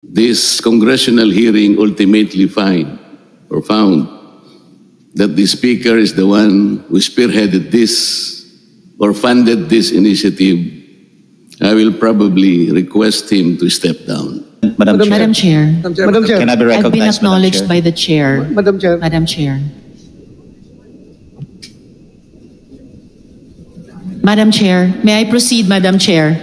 This congressional hearing ultimately found that the Speaker is the one who spearheaded this or funded this initiative, I will probably request him to step down. Madam Chair. Madam Chair. Can I be I've recognized, been acknowledged Madam by the Chair. Madam Chair. Madam Chair. Madam Chair, may I proceed, Madam Chair?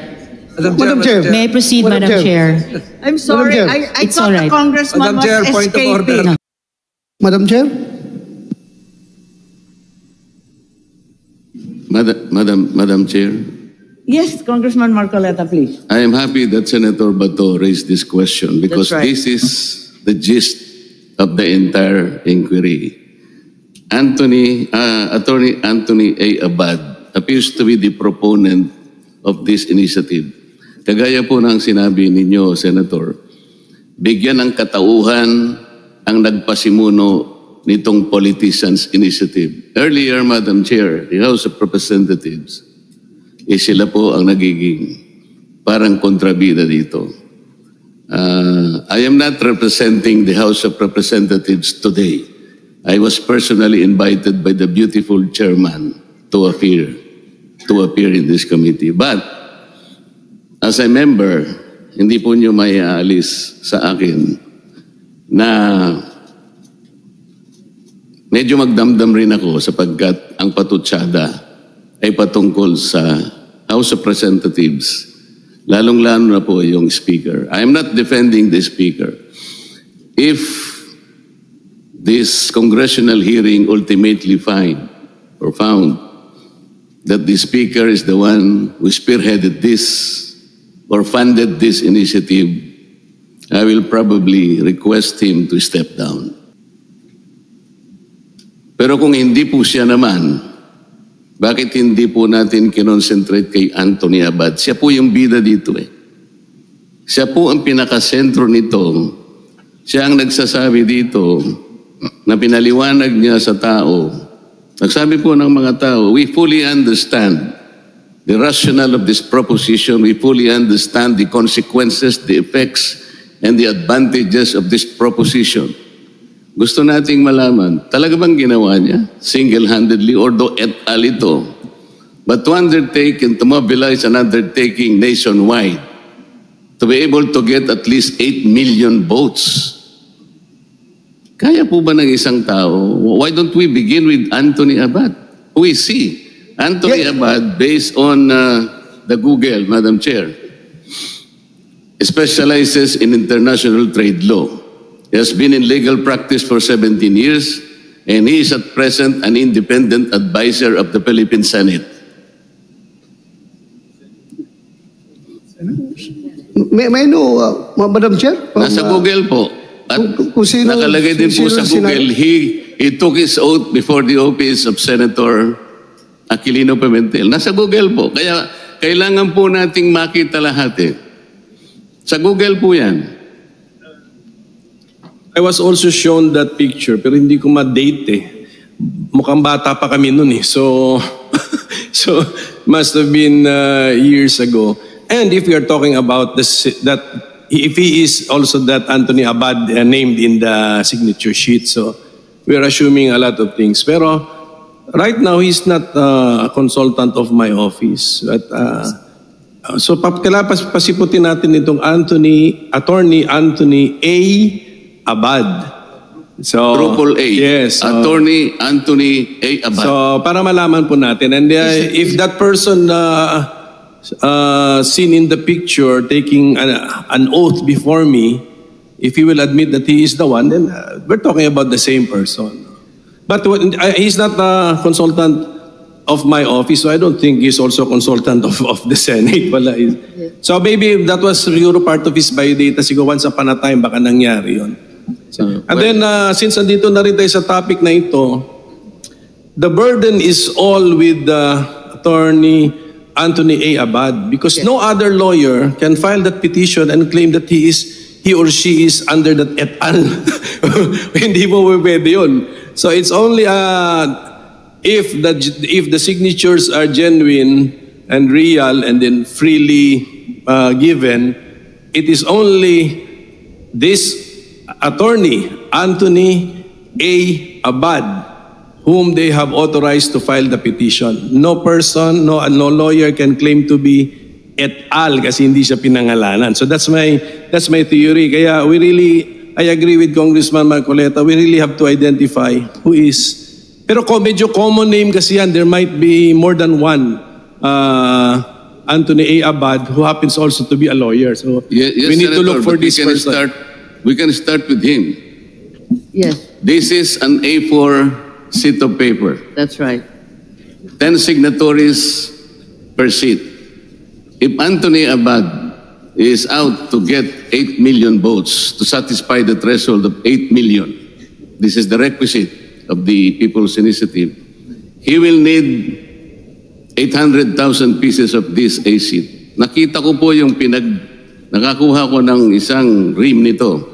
Madam Chair. May I proceed, Madam Chair? I'm sorry, Chair. I It's thought all right. the congressman Madam Chair, was point of order. escaping. Madam Chair. Madam Chair, Yes, Congressman Marcoleta, please. I am happy that Senator Bato raised this question because That's right. this is the gist of the entire inquiry. Attorney Anthony A. Abad appears to be the proponent of this initiative. Kagaya po ng sinabi ninyo, Senator, bigyan ng katauhan ang nagpasimuno nitong Politicians Initiative. Earlier, Madam Chair, the House of Representatives, sila po ang nagiging parang kontrabida dito. I am not representing the House of Representatives today. I was personally invited by the beautiful chairman to appear in this committee. But as a member, hindi po nyo may aalis sa akin na medyo magdamdam rin ako sapagkat ang patutsada ay patungkol sa House of Representatives, lalong-lalo na po yung Speaker. I am not defending the Speaker. If this congressional hearing ultimately found that the Speaker is the one who spearheaded this or funded this initiative, I will probably request him to step down. Pero kung hindi po siya naman, bakit hindi po natin kinonsentrate kay Anthony Abad? Siya po yung bida dito eh. Siya po ang pinakasentro nito. Siya ang nagsasabi dito na pinaliwanag niya sa tao. Nagsabi po ng mga tao, we fully understand the rationale of this proposition. We fully understand the consequences, the effects, and the advantages of this proposition. Gusto nating malaman, talaga bang ginawa niya single-handedly or do et al. Ito? But to undertake and to mobilize an undertaking nationwide, to be able to get at least 8 million votes. Kaya po ba ng isang tao? Why don't we begin with Anthony Abad? Who is he? Anthony Abad, based on the Google, Madam Chair, specializes in international trade law. He has been in legal practice for 17 years, and he is at present an independent advisor of the Philippine Senate. May I know, Madam Chair? Nasa Google po. At kung sino- nakalagay din po sa sino- Google, he took his oath before the office of Senator Aquilino Pimentel. Nasa Google po. Kaya kailangan po nating makita lahat eh. Sa Google po yan. I was also shown that picture pero hindi ko ma-date eh. Mukhang bata pa kami noon eh. So must have been years ago. And if we are talking about that if he is also that Anthony Abad named in the signature sheet, so we are assuming a lot of things. Pero right now he's not a consultant of my office. But so pasiputin natin itong Attorney Anthony A. Abad. So, Triple A. Yes. Attorney Anthony A. Abad. So, para malaman po natin. And if that person seen in the picture taking an oath before me, if he will admit that he is the one, then we're talking about the same person. But he's not a consultant of my office, so I don't think he's also a consultant of the Senate. Wala. So maybe that was siguro part of his biodata. Siguro once upon a time, baka nangyari yun. And then, since andito na rin tayo sa topic na ito, the burden is all with Attorney Anthony A. Abad because no other lawyer can file that petition and claim that he or she is under that et al. Hindi mo pwede yun. So it's only if the signatures are genuine and real and then freely given, it is only this attorney, Anthony A. Abad, whom they have authorized to file the petition. No person, no lawyer can claim to be et al. Kasi hindi siya pinangalanan. So that's my theory. Kaya I agree with Congressman Marcoleta. We really have to identify who is. Pero medyo common name kasi yan. There might be more than one Anthony A. Abad who happens also to be a lawyer. So Yes, we need to Senator, look for but this person. We can start with him. Yes, This is an A4 sheet of paper. that's right. 10 signatories per sheet. If Anthony Abad is out to get 8 million votes to satisfy the threshold of 8 million, this is the requisite of the People's Initiative, he will need 800,000 pieces of this A sheet. Nakita ko po yung nakakuha ko ng isang ream nito.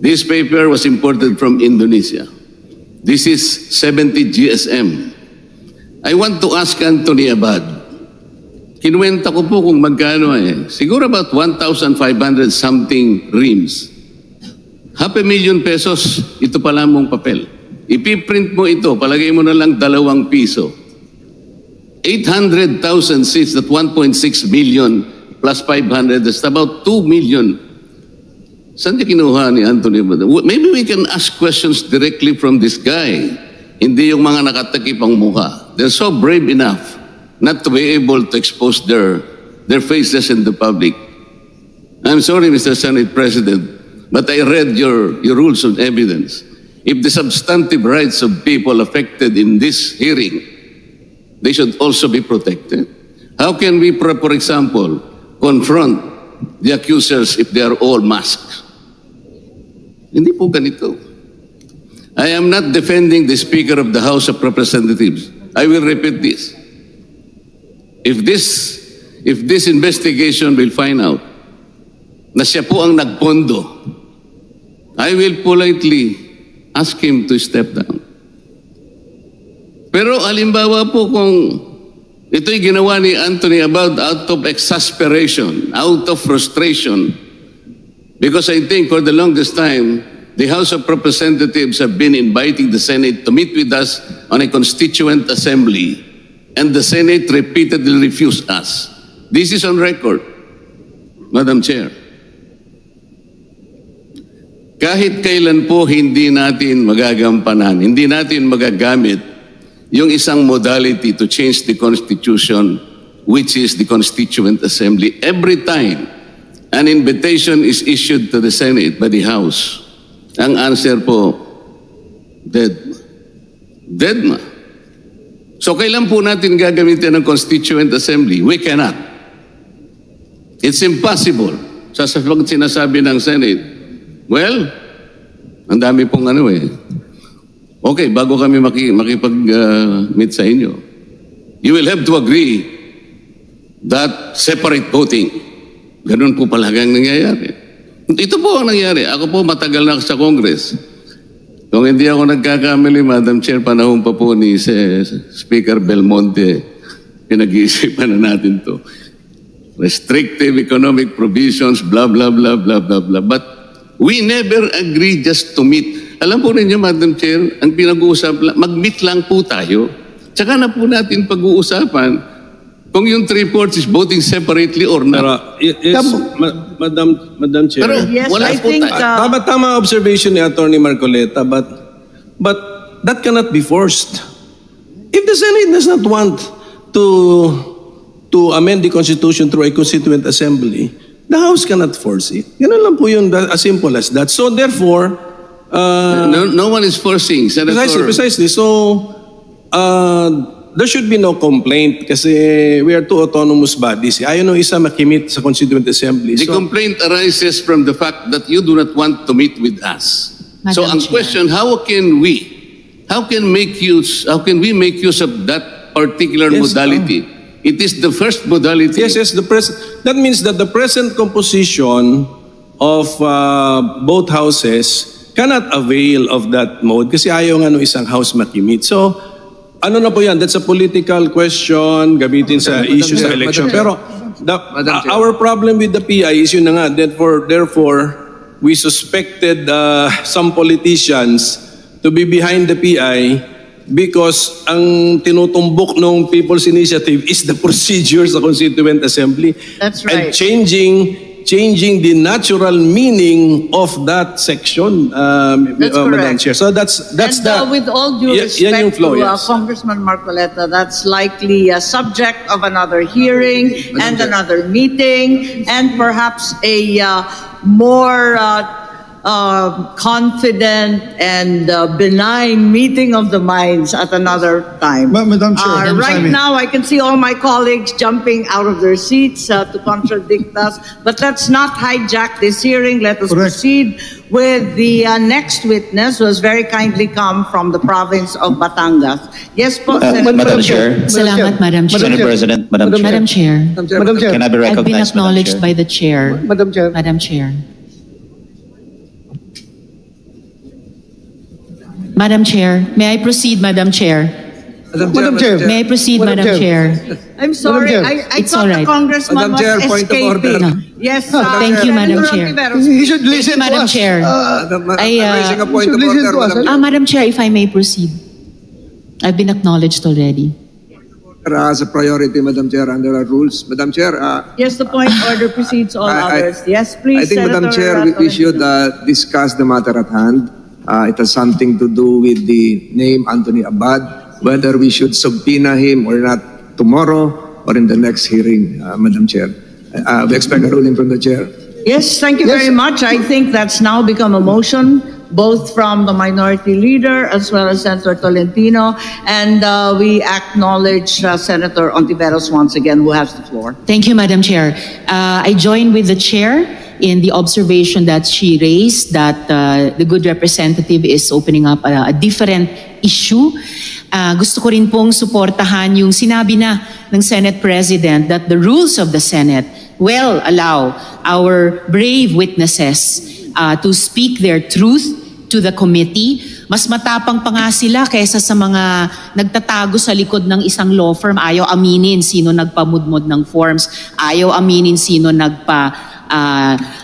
This paper was imported from Indonesia. This is 70 GSM. I want to ask Anthony Abad, kinuwenta ko po kung magkano siguro about 1,500 something reams. $500,000 pesos, ito pala mong papel. Ipiprint mo ito, palagay mo na lang 2 piso. 800,000 seats, that 1.6 million plus 500, that's about 2 million. Saan niya kinuha ni Anthony Abad? Maybe we can ask questions directly from this guy. Hindi yung mga nakatakip ang mukha. They're so brave enough not to be able to expose their faces in the public. I'm sorry, Mr. Senate President, but I read your rules of evidence. If the substantive rights of people affected in this hearing, they should also be protected. How can we, for example, confront the accusers if they are all masked? Hindi po ganito. I am not defending the Speaker of the House of Representatives. I will repeat this. If this investigation will find out na siya po ang nagpondo, I will politely ask him to step down. Pero halimbawa po kung ito'y ginawa ni Anthony Abad out of exasperation, out of frustration, because I think for the longest time, the House of Representatives have been inviting the Senate to meet with us on a constituent assembly, and the Senate repeatedly refused us. This is on record, Madam Chair. Kahit kailan po hindi natin magagampanan, hindi natin magagamit yung isang modality to change the Constitution, which is the Constituent Assembly. Every time an invitation is issued to the Senate by the House, ang answer po, dead. Dead na. So kailan po natin gagamitin ang Constituent Assembly? We cannot. It's impossible. Pag sinasabi ng Senate, well, ang dami pong Okay, bago kami makipag-meet sa inyo, you will have to agree that separate voting. Ganun po palagang nangyayari. Ito po ang nangyari. Ako po matagal na sa Congress. Kung hindi ako nagkakamali, Madam Chair, panahon pa po ni Speaker Belmonte, pinag-iisipan na natin to. Restrictive economic provisions, blah, blah, blah, blah, blah, blah. But we never agreed just to meet. Alam po ninyo, Madam Chair, ang pinag-uusap, mag-meet lang po tayo. Tsaka na po natin pag-uusapan kung yung 3/4 is voting separately or not. Yes, Madam Chair. Pero Yes, wala I po think, tayo. Tama observation ni Attorney Marcoleta, but that cannot be forced. If the Senate does not want to amend the Constitution through a Constituent Assembly, the House cannot force it. Ganun lang po yun, as simple as that. So therefore, no one is forcing, Senator. precisely. So, there should be no complaint kasi we are two autonomous bodies. Ayaw nung isa makimit sa Constituent Assembly. The complaint arises from the fact that you do not want to meet with us. Madam So ang Chair. question, how can we make use of that particular Yes, modality? It is the first modality. Yes, that means that the present composition of both houses cannot avail of that mode kasi ayaw nga nung isang house makimit. So, ano na po yan? That's a political question, gamitin sa issue sa election. Pero our problem with the PI is yun na nga. Therefore, we suspected some politicians to be behind the PI because ang tinutumbok ng People's Initiative is the procedures sa Constituent Assembly. That's And right. changing the natural meaning of that section, That's Madam correct. Chair. So that's And with all due yan yung respect flow, to yes. Congressman Marcoleta, that's likely a subject of another hearing and another meeting, and perhaps a more confident and benign meeting of the minds at another time. Madam Chair, Right now, I can see all my colleagues jumping out of their seats to contradict us, but let's not hijack this hearing. Let us Correct. proceed with the next witness, who has very kindly come from the province of Batangas. Yes, po, Senator. Madam Chair, Salamat, Madam Chair. Senate President, Madam Chair. Madam Chair, Madam Chair. Can I be I've been recognized, Madam acknowledged Chair? by the Chair. Madam Chair. Madam Chair. Madam Chair, may I proceed, Madam Chair? Madam Chair. May I proceed, Madam Madam Chair. Chair? I'm sorry, Chair. I It's thought all right. the congressman Madam was Chair, point of order. escaping. Yes, Thank you, Madam Senator Chair. Ontiveros. He should listen to Madam us. Chair. I'm raising a point should of listen order, to us, Madam Chair. Madam Chair, if I may proceed. I've been acknowledged already. As a priority, Madam Chair, under our rules. Madam Chair, Yes, the point order precedes all others. Yes, please, I think, Madam Chair, we should discuss the matter at hand. It has something to do with the name Anthony Abad, whether we should subpoena him or not tomorrow or in the next hearing, Madam Chair. We expect a ruling from the Chair. Yes, thank you very much. I think that's now become a motion, both from the minority leader as well as Senator Tolentino. And we acknowledge Senator Ontiveros once again, who has the floor. Thank you, Madam Chair. I join with the Chair in the observation that she raised that the good representative is opening up a different issue. Gusto ko rin pong suportahan yung sinabi na ng Senate President that the rules of the Senate will allow our brave witnesses to speak their truth to the committee. Mas matapang pa nga sila kaysa sa mga nagtatago sa likod ng isang law firm. Ayaw aminin sino nagpamudmod ng forms. Ayaw aminin sino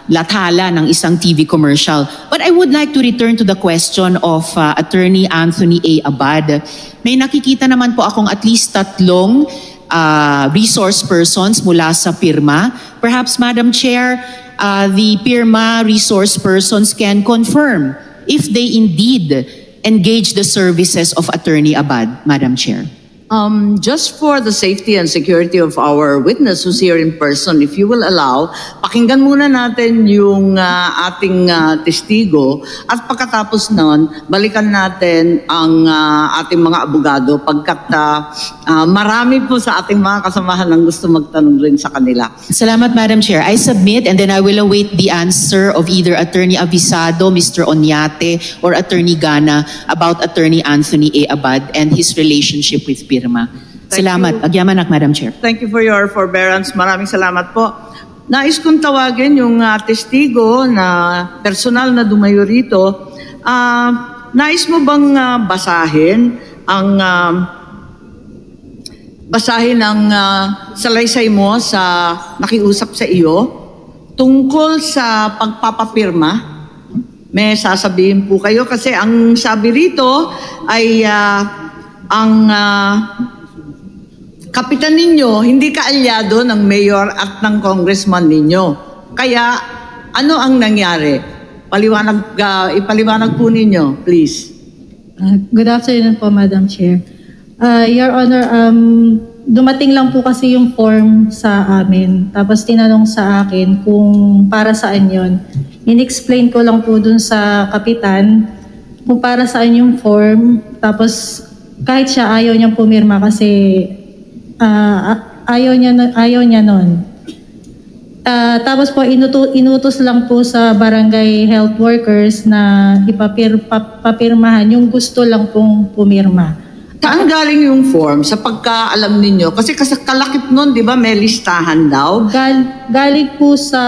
lathala ng isang TV commercial. But I would like to return to the question of Attorney Anthony A. Abad. May nakikita naman po akong at least 3 resource persons mula sa PIRMA. Perhaps, Madam Chair, the PIRMA resource persons can confirm if they indeed engage the services of Attorney Abad, Madam Chair. Just for the safety and security of our witness who's here in person, if you will allow, pakinggan muna natin yung ating testigo at pagkatapos nun, balikan natin ang ating mga abogado pagkat marami po sa ating mga kasamahan ang gusto magtanong rin sa kanila. Salamat, Madam Chair. I submit and then I will await the answer of either Attorney Avisado, Mr. Onyate, or Attorney Gana about Attorney Anthony A. Abad and his relationship with PIRMA. Salamat. Agyamanak, Madam Chair. Thank you for your forbearance. Maraming salamat po. Nais kong tawagin yung testigo na personal na dumayo rito. Nais mo bang basahin ang salaysay mo sa nakiusap sa iyo tungkol sa pagpapapirma? May sasabihin po kayo kasi ang sabi rito ay ang kapitan ninyo hindi kaalyado ng mayor at ng congressman ninyo. Kaya ano ang nangyari? Ipaliwanag po ninyo, please. Good afternoon po, Madam Chair. Your Honor, dumating lang po kasi yung form sa amin. Tapos tinanong sa akin kung para saan yon. In-explain ko lang po dun sa kapitan kung para saan yung form. Tapos kahit siya ayaw niyang pumirma kasi ayaw niya nun. Tapos po inutos lang po sa barangay health workers na papirmahan yung gusto lang pong pumirma. Saan galing yung form sa pagkaalam ninyo? Kasi kalakip nun, di ba, may listahan daw? Galing po sa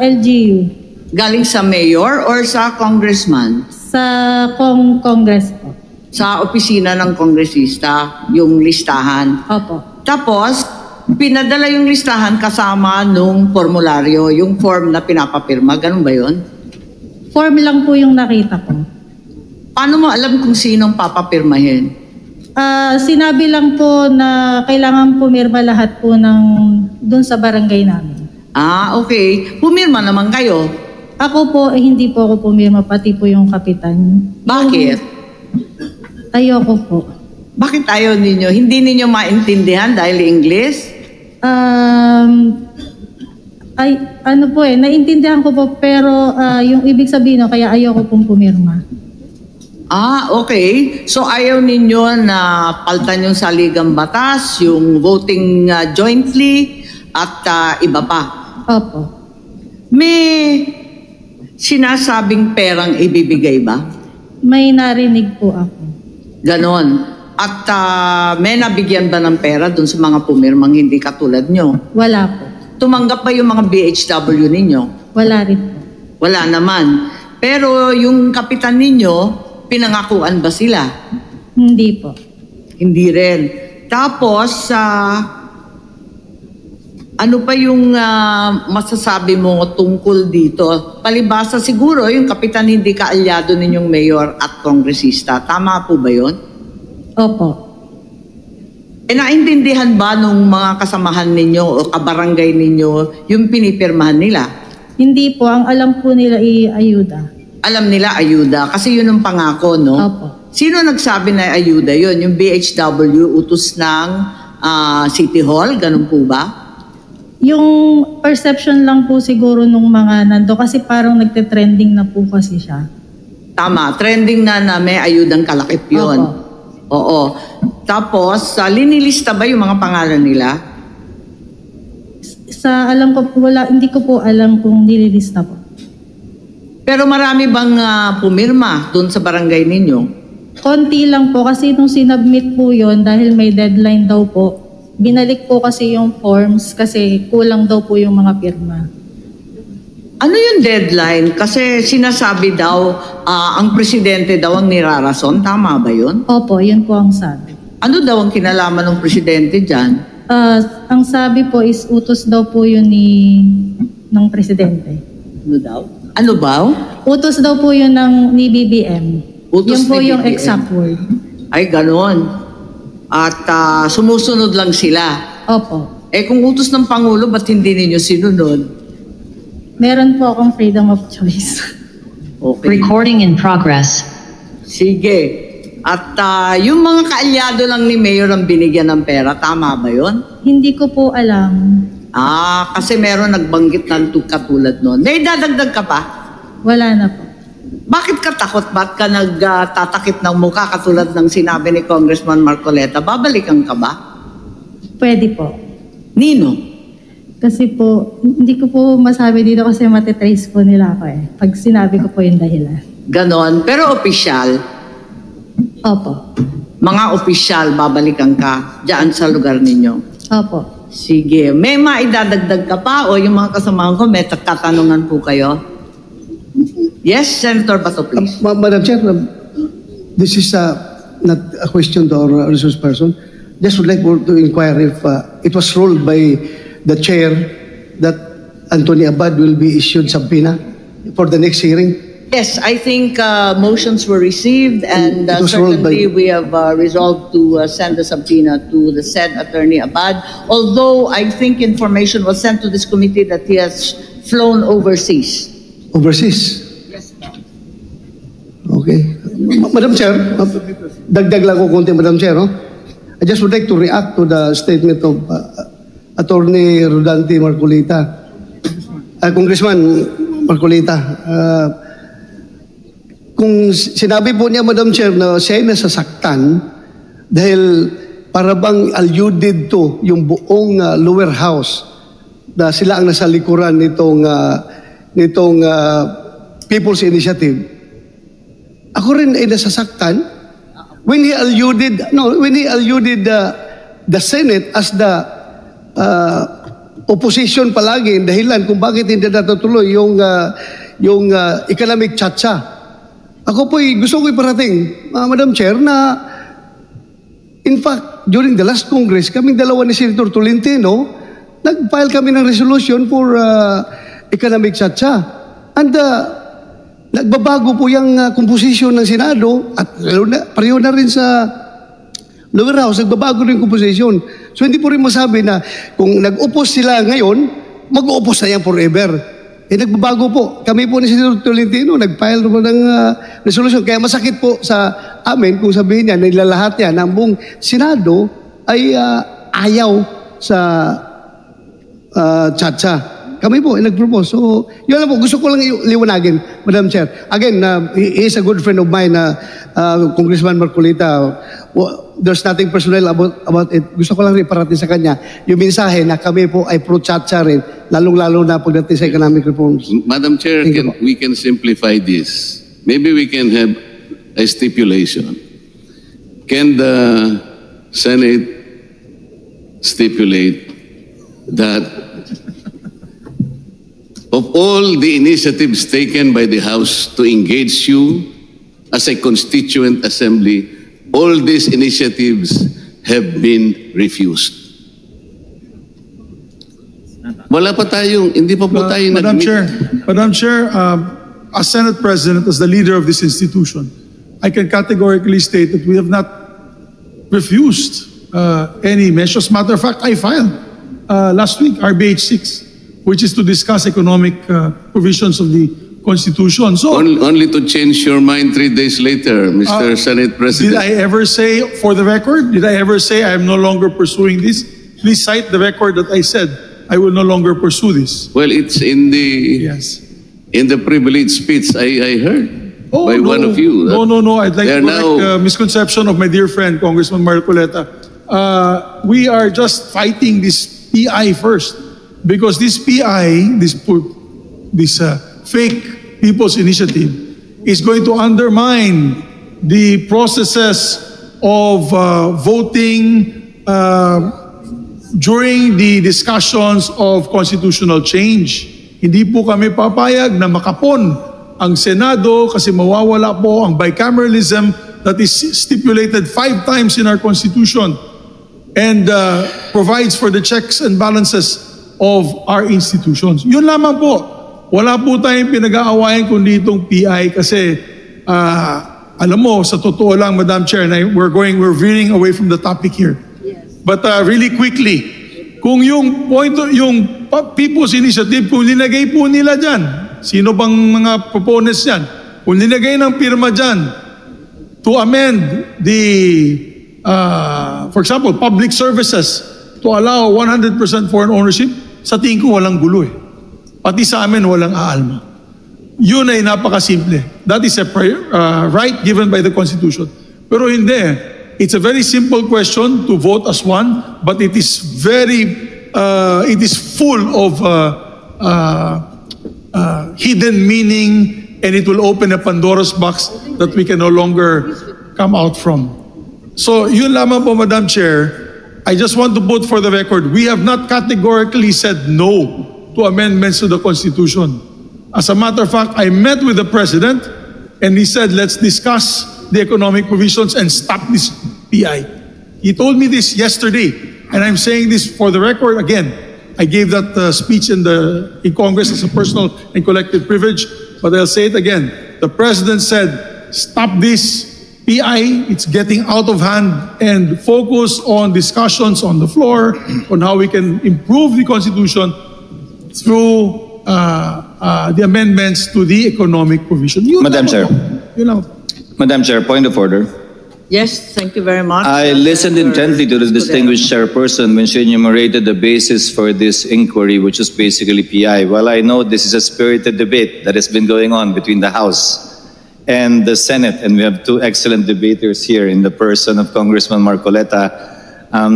LGU. Galing sa mayor or sa congressman? Sa Congress po. Sa opisina ng kongresista, yung listahan. Opo. Tapos, pinadala yung listahan kasama nung formularyo, yung form na pinapapirma. Ganun ba yun? Form lang po yung nakita ko. Paano mo alam kung sinong papapirmahin? Sinabi lang po na kailangan pumirma lahat po ng doon sa barangay namin. Okay. Pumirma naman kayo. Ako po, hindi po ako pumirma, pati po yung kapitan. Bakit? Ayoko po. Bakit ayaw ninyo? Hindi ninyo maintindihan dahil English? Naintindihan ko po, pero yung ibig sabihin, kaya ayoko pong pumirma. Okay. So ayaw ninyo na paltan yung saligang batas, yung voting jointly, at iba pa. Opo. May sinasabing perang ibibigay ba? May narinig po ako. Ganon. At may nabigyan ba ng pera dun sa mga pumirmang hindi katulad nyo? Wala po. Tumanggap ba yung mga BHW ninyo? Wala rin po. Wala naman. Pero yung kapitan ninyo, pinangakuan ba sila? Hindi po. Hindi rin. Tapos, ano pa yung masasabi mo tungkol dito? Palibasa siguro, yung kapitan hindi kaalyado ninyong mayor at kongresista. Tama po ba yun? Opo. Naintindihan ba nung mga kasamahan ninyo o kabarangay ninyo yung pinipirmahan nila? Hindi po. Ang alam po nila ayuda. Alam nila ayuda kasi yun ang pangako, no? Opo. Sino nagsabi na ayuda yun? Yung BHW, utos ng City Hall? Ganun po ba? Yung perception lang po siguro nung mga nando kasi parang nagte-trending na po kasi siya. Tama. Trending na may ayudang kalakip yun. Opo. Oo. Tapos, linilista ba yung mga pangalan nila? Sa alam ko po, hindi ko po alam kung nililista po. Pero marami bang pumirma dun sa barangay ninyo? Konti lang po kasi nung sinubmit po yon dahil may deadline daw po, binalik po kasi yung forms kasi kulang daw po yung mga pirma. Ano yung deadline? Kasi sinasabi daw, ang presidente daw ang nirarason. Tama ba yun? Opo, yun po ang sabi. Ano daw ang kinalaman ng presidente dyan? Ang sabi po is utos daw po yun ng presidente. Ano daw? Ano ba? Utos daw po yun ni BBM. Utos yun po ni yung BBM. exact word. Ay, ganon. At sumusunod lang sila. Opo. Kung utos ng Pangulo, ba't hindi ninyo sinunod? Meron po akong freedom of choice. Okay. Recording in progress. Sige. At yung mga kaalyado lang ni Mayor ang binigyan ng pera, tama ba yun? Hindi ko po alam. Kasi meron nagbanggit ng katulad nun. May dadagdag ka pa? Wala na po. Bakit ka takot? Ba't ka nagtatakip ng mukha katulad ng sinabi ni Congressman Marcoleta? Babalikan ka ba? Pwede po. Nino? Kasi po, hindi ko po masabi dito kasi matitrace po nila ako pag sinabi ko po yung dahilan. Ganon. Pero opisyal, Opo. mga opisyal, babalikan ka dyan sa lugar ninyo. Opo. Sige. May maidadagdag ka pa o yung mga kasamahan ko, may katanungan po kayo? Yes, Senator Bato, please. Madam Chair, this is not a question to our resource person. Just would like to inquire if it was ruled by the chair that Anthony Abad will be issued subpoena for the next hearing. Yes, I think motions were received and It was ruled certainly by- we have resolved to send a subpoena to the said Attorney Abad. Although I think information was sent to this committee that he has flown overseas. Overseas? Okay. Madam Chair, dagdag lang ko konti, Madam Chair. No? I just would like to react to the statement of Attorney Rodante Marcolita. Congressman Marcolita. Kung sinabi po niya, Madam Chair, na siya ay nasasaktan dahil para bang alluded to yung buong lower house na sila ang nasa likuran nitong People's Initiative. Ako rin ay nasasaktan when he alluded the Senate as the opposition palagi, dahilan kung bakit hindi natutuloy yung economic chacha. Ako po gusto ko iparating, Madam Chair, na in fact, during the last Congress, kaming dalawa ni Senator Tolentino, nag-file kami ng resolution for economic chacha. And nagbabago po yung komposisyon ng Senado at pareho na rin sa lower house, nagbabago rin yung komposisyon. So hindi po rin masabi na kung nag-upos sila ngayon, mag-upos na yan forever. Nagbabago po. Kami po ni Senator Tolentino, nag-file po ng resolution. Kaya masakit po sa amin kung sabihin niya, nilalahat niya na ang buong Senado ay ayaw sa Chacha. Kami po nag-propose. So, yun lang po. Gusto ko lang liwanagin, Madam Chair. Again, he is a good friend of mine, Congressman Marcolita. There's nothing personal about it. Gusto ko lang rin parating sa kanya yung mensahe na kami po ay pro-Chacha rin, lalong-lalo na pagdating sa economic reforms. Madam Chair, we can simplify this. Maybe we can have a stipulation. Can the Senate stipulate that of all the initiatives taken by the House to engage you as a constituent assembly, all these initiatives have been refused? Wala pa tayong, hindi pa po tayo nag-meet. Madam Chair, as Senate President, as the leader of this institution, I can categorically state that we have not refused any measures. Matter of fact, I filed last week RBH 6, which is to discuss economic provisions of the Constitution. So only to change your mind 3 days later, Mr. Senate President. Did I ever say, for the record, did I ever say I am no longer pursuing this? Please cite the record that I said I will no longer pursue this. Well, it's in the privilege speech I heard by one of you. No. I'd like to correct misconception of my dear friend, Congressman Marcoleta. We are just fighting this PI first. Because this PI, this fake People's Initiative, is going to undermine the processes of voting during the discussions of constitutional change. Hindi po kami papayag na makapon ang Senado kasi mawawala po ang bicameralism that is stipulated 5 times in our Constitution and provides for the checks and balances of our institutions. Yun lamang po. Wala po tayong pinag-aawayan kundi itong PI kasi alam mo, sa totoo lang, Madam Chair, we're veering away from the topic here. Yes. But really quickly, kung yung People's Initiative, kung linagay po nila dyan, sino bang mga proponents dyan? Kung linagay ng pirma dyan to amend the, for example, public services to allow 100% foreign ownership, sa tingin ko walang gulo eh. Pati sa amin walang aalma. Yun ay napakasimple. That is a right given by the Constitution. Pero hindi. It's a very simple question to vote as one, but it is full of hidden meaning, and it will open a Pandora's box that we can no longer come out from. So yun lamang po, Madam Chair. I just want to put for the record, we have not categorically said no to amendments to the Constitution. As a matter of fact, I met with the President and he said, let's discuss the economic provisions and stop this PI. He told me this yesterday, and I'm saying this for the record again. I gave that speech in Congress as a personal and collective privilege, but I'll say it again. The President said, stop this PI, it's getting out of hand, and focus on discussions on the floor on how we can improve the Constitution through the amendments to the economic provision. Madam Chair, point of order. Yes, thank you very much. I listened intently to the distinguished chairperson when she enumerated the basis for this inquiry, which is basically PI. Well, I know this is a spirited debate that has been going on between the House and the Senate, and we have 2 excellent debaters here in the person of Congressman Marcoleta,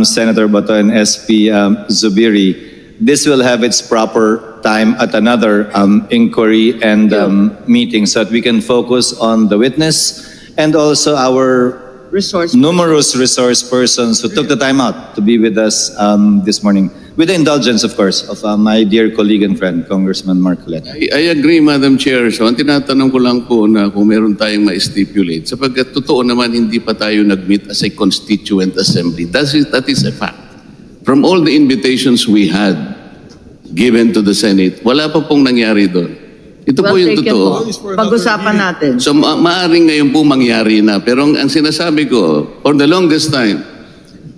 Senator Bato, and SP Zubiri. This will have its proper time at another inquiry and meeting so that we can focus on the witness and also our numerous resource persons who took the time out to be with us this morning. With the indulgence, of course, of my dear colleague and friend, Congressman Marcoleta. I agree, Madam Chair. So, ang tinatanong ko lang po na kung meron tayong ma-stipulate, sapagkat totoo naman hindi pa tayo nag-meet as a constituent assembly. That is a fact. From all the invitations we had given to the Senate, wala pa pong nangyari doon. Ito po Well yung taken totoo. po. Pag-usapan natin. So maaring ngayon po mangyari na. Pero ang sinasabi ko, for the longest time,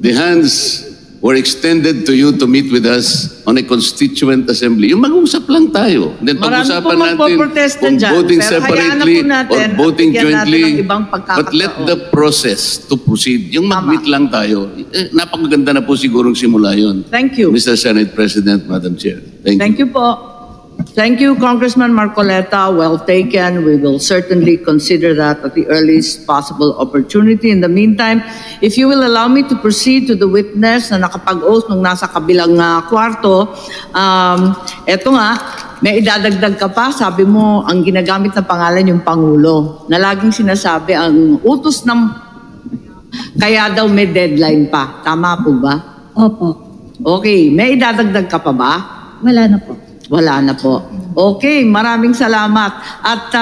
the hands were extended to you to meet with us on a constituent assembly. Yung mag-usap lang tayo. Then Marami pag-usapan po natin magpo-protest kung dyan. voting Pero hayaan na separately po natin or at voting bigyan natin jointly. ng ibang pagkakataon. But let the process to proceed. Yung mag-meet lang tayo. Napakaganda na po sigurong simula yun. Thank you. Mr. Senate President, Madam Chair. Thank you. Thank you po. Thank you, Congressman Marcoleta. Well taken. We will certainly consider that at the earliest possible opportunity. In the meantime, if you will allow me to proceed to the witness na nakapag-oath nung nasa kabilang kwarto, eto nga, may idadagdag ka pa. Sabi mo, ang ginagamit na pangalan yung Pangulo, na laging sinasabi ang utos ng kaya daw may deadline pa. Tama po ba? Opo. Okay, may idadagdag ka pa ba? Wala na po. Wala na po. Okay, maraming salamat. At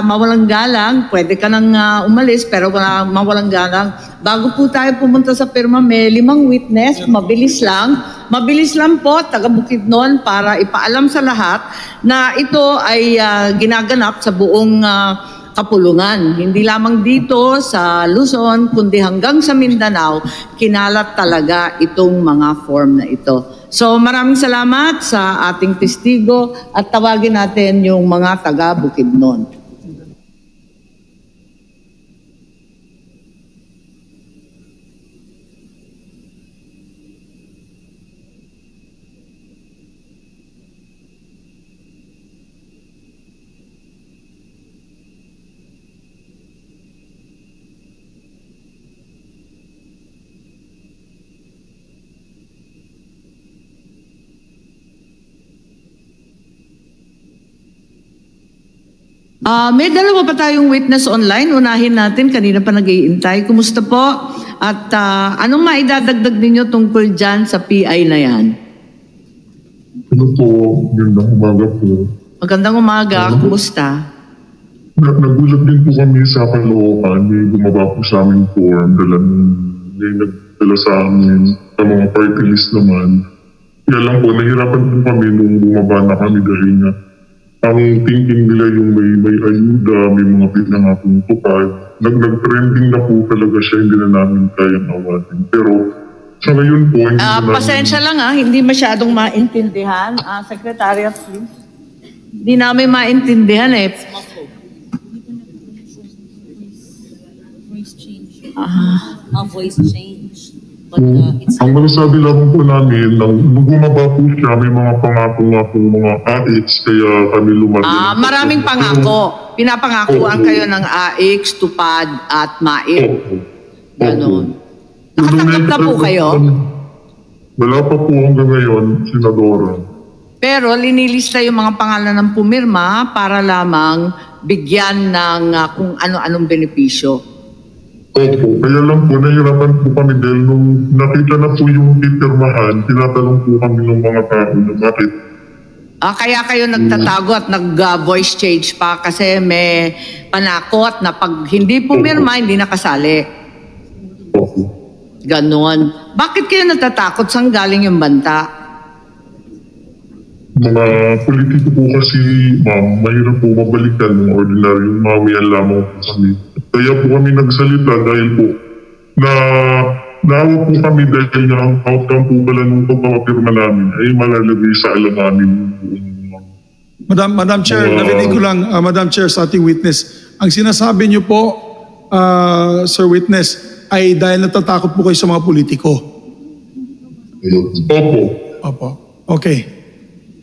mawalang galang, pwede ka nang umalis, pero mawalang galang. Bago po tayo pumunta sa pirma, may 5 witness, mabilis lang. Mabilis lang po, taga Bukidnon, para ipaalam sa lahat na ito ay ginaganap sa buong kapulungan. Hindi lamang dito sa Luzon, kundi hanggang sa Mindanao, kinalat talaga itong mga form na ito. So maraming salamat sa ating testigo at tawagin natin yung mga taga Bukidnon. May dalawa pa tayong witness online. Unahin natin, kanina pa nag-iintay. Kumusta po? At anong maidadagdag ninyo tungkol dyan sa PI na yan? Ano po, magandang umaga po. Magandang umaga, kumusta? Nagulat din po kami sa Caloocan. May bumaba po sa amin form. May nagdala sa amin sa mga party list naman. Kaya lang po, nahirapan po kami nung bumaba na kami dahil nga ang thinking nila yung may ayuda, may mga pinangakong tupad. Nag-trending na po talaga siya, hindi na namin kayang awatin. Pero sa ngayon po, hindi na namin... Pasensya lang hindi masyadong maintindihan. Secretariat, please. Hindi namin maintindihan voice change. But, ang masasabi lang po namin, nung bumaba po siya, may mga pangako mga AX, kaya kami lumagyan. Maraming pangako. Pinapangakuan kayo ng AX, tupad, at MAIC. Ganon. Nakatanggap na po kayo? Wala pa po hanggang ngayon, Senadora. Pero linilista yung mga pangalan ng pumirma para lamang bigyan ng kung ano-anong benepisyo. Opo, kaya lang po, nahirapan po kami dahil nung nakita na po yung pipirmahan, tinatanong po kami ng mga tao na bakit. Kaya kayo nagtatago at nag-voice change pa kasi may panakot na pag hindi pumirma, hindi nakasali. Opo. Ganon. Bakit kayo natatakot? Saan galing yung banta? Mga politiko po kasi, ma'am, mahirap po mabalikan ng ordinaryong mamayan lamang po kami. Kaya po kami nagsalita dahil po naawa po kami dahil na ang outcome po pala ng pagpapapirma namin ay malalagay sa alam namin. Madam Chair, narinig ko lang, Madam Chair, sa ating witness. Ang sinasabi niyo po, Sir Witness, ay dahil natatakot po kayo sa mga politiko. Opo. Opo. Okay.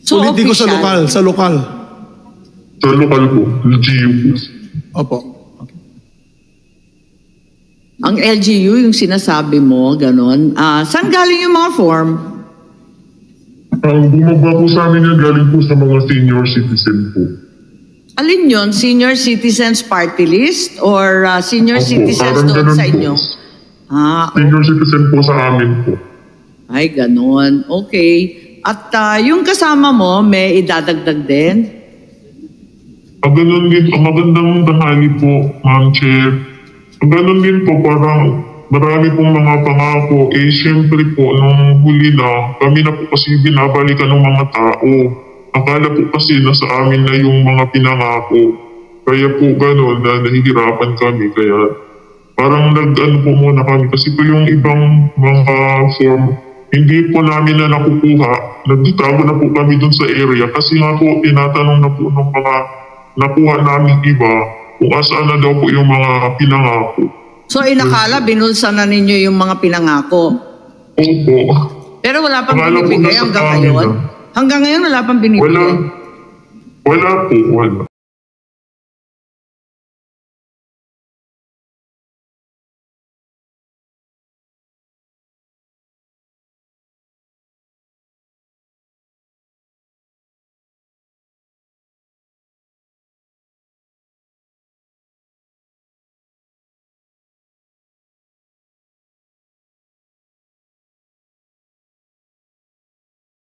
So, politiko official. sa lokal. Sa lokal po, LGU po. Opo. Ang LGU, yung sinasabi mo, ganon. Saan galing yung mga form? Ang bumaba po sa amin yan galing po sa mga senior citizen po. Alin yun? Senior Citizens Party List? Or senior Opo, citizens parang doon ganun sa po. inyo? Senior citizen po sa amin po. Ay, ganon. Okay. At yung kasama mo, may idadagdag din? Ganun din, magandang tanghali po, Ma'am Chair. Ganun din po, parang marami pong mga pangako. Siyempre po, nung huli na, kami na po kasi binabalikan ng mga tao. Akala po kasi nasa amin na yung mga pinangako. Kaya po gano'n na nahihirapan kami. Kaya parang nag-ano po muna kami. Kasi po yung ibang mga form, hindi po namin na nakukuha. Nagtatago na po kami dun sa area. Kasi nga po, tinatanong na po ng mga nakuha namin iba kung asaan na daw po yung mga pinangako. So inakala, binulsa na ninyo yung mga pinangako? Opo. Pero wala pang Akala po binibigay nasa hanggang amin ngayon? na. Hanggang ngayon wala pang binibigay? Wala po, wala.